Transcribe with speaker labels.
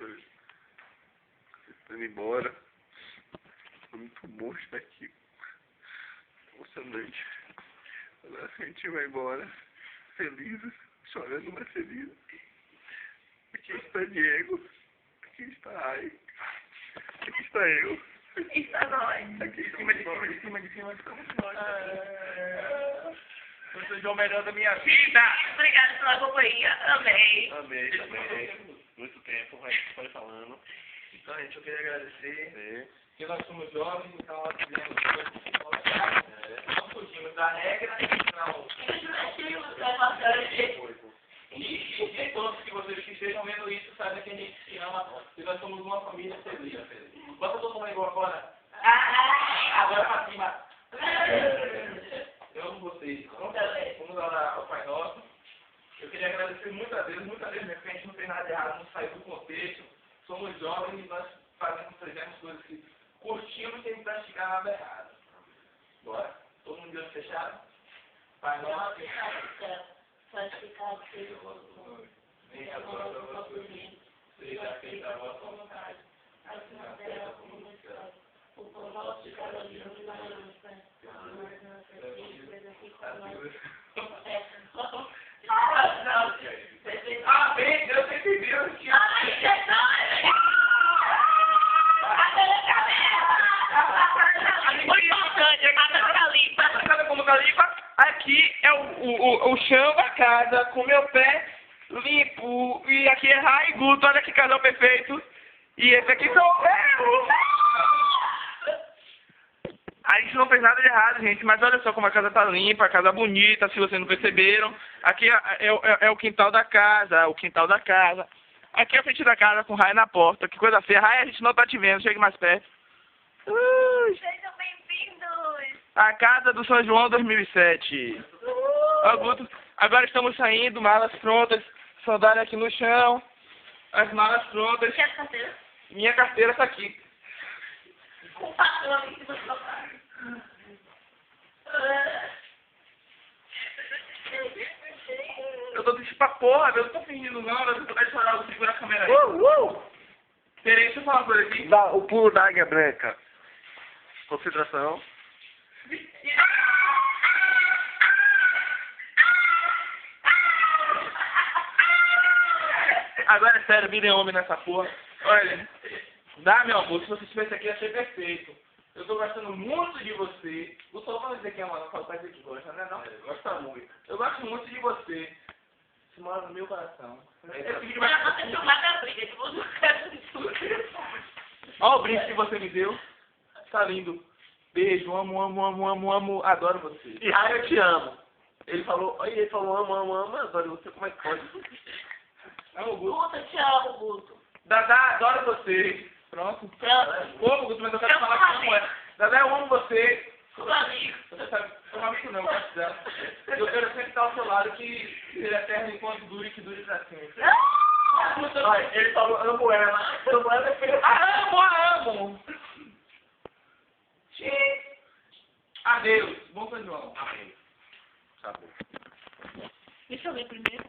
Speaker 1: hoje. Você indo embora. Foi muito bom estar aqui. Emocionante. Agora a gente vai embora. Felizes. Chorando, mas felizes. Aqui está Diego. Aqui está Ai. Aqui está eu.
Speaker 2: Aqui está nós.
Speaker 1: Aqui de cima, como nós.
Speaker 3: Eu sou o melhor da minha vida.
Speaker 2: Obrigada pela companhia. Amei.
Speaker 1: Amei também. Muito tempo, vai falando.
Speaker 3: Então, gente, eu queria agradecer.
Speaker 1: É.
Speaker 3: Porque nós somos jovens, então nós fizemos coisas que não fugimos da regra, não. E todos que vocês que estejam vendo isso sabem que a gente se ama e nós somos uma família feliz. Bota todo mundo igual agora. Agora pra cima. Eu amo vocês. Vamos orar ao Pai Nosso. Eu queria agradecer muitas vezes, né, porque a gente não fez nada de errado, não saiu do contexto. Somos jovens e nós fazemos coisas que curtimos sem praticar nada errado. Bora? Todo mundo de olho fechado? Pai Nosso.
Speaker 2: Santificado seja o vosso nome. Venha a nós o vosso reino. Seja feita a vossa vontade, assim na terra como no céu. O pão nosso de cada dia nos dá hoje, Pai. Perdoai nossas dívidas aqui conosco.
Speaker 3: Amém, Deus sempre viu.
Speaker 2: Ai, Jesus!
Speaker 3: Como Calipa, aqui é o chão da casa, com meu pé limpo, e aqui é Rai e Guto, olha que casal perfeito, e esse aqui sou eu! A gente não fez nada de errado, gente, mas olha só como a casa tá limpa, a casa bonita, se vocês não perceberam. Aqui é o quintal da casa, Aqui é a frente da casa com Rai na porta, que coisa feia. Rai, a gente não tá te vendo, chegue mais perto.
Speaker 2: Sejam bem-vindos!
Speaker 3: A casa do São João 2007. Ó, Guto, agora estamos saindo, malas prontas, sandália aqui no chão, as malas prontas.
Speaker 2: E as carteiras?
Speaker 3: Minha carteira está aqui.
Speaker 2: Com o patrão em cima do sofá.
Speaker 3: Eu tô triste pra porra, eu não tô fingindo não, eu tô chorar, vou segurar a câmera aí. Peraí, deixa eu falar uma coisa aqui.
Speaker 1: O pulo da águia branca. Concentração.
Speaker 3: Agora é sério, virem homem nessa porra. Olha, dá meu amor, se você estivesse aqui ia ser perfeito. Eu tô gostando muito de você. O Sol vai dizer que é uma fala pra dizer que gosta, né não? Gosta muito. Eu gosto muito de você. Você mora no meu coração. Esse vídeo vai...
Speaker 2: Você chamar da briga, que você quer tudo.
Speaker 3: Olha o brinde que você me deu. Tá lindo. Beijo, amo. Adoro você.
Speaker 1: E Rai, eu te amo. Ele falou amo, adoro você, como é que pode?
Speaker 3: Amo, Guto.
Speaker 2: Guto, eu te amo, Guto.
Speaker 3: Dadá, adoro você. Pronto. Pô, Guto, mas eu quero falar que não é. Dadá, eu amo você.
Speaker 2: Sou amigo.
Speaker 3: Você sabe, eu não amigo não, eu gosto dela. Eu quero sempre estar ao seu lado, que seja eterno enquanto dure, que dure pra sempre.
Speaker 1: Olha, ele falou amo ela.
Speaker 3: Amo. Adeus. Bom São João.
Speaker 1: Amém. Tá bom.
Speaker 2: Deixa eu ver primeiro.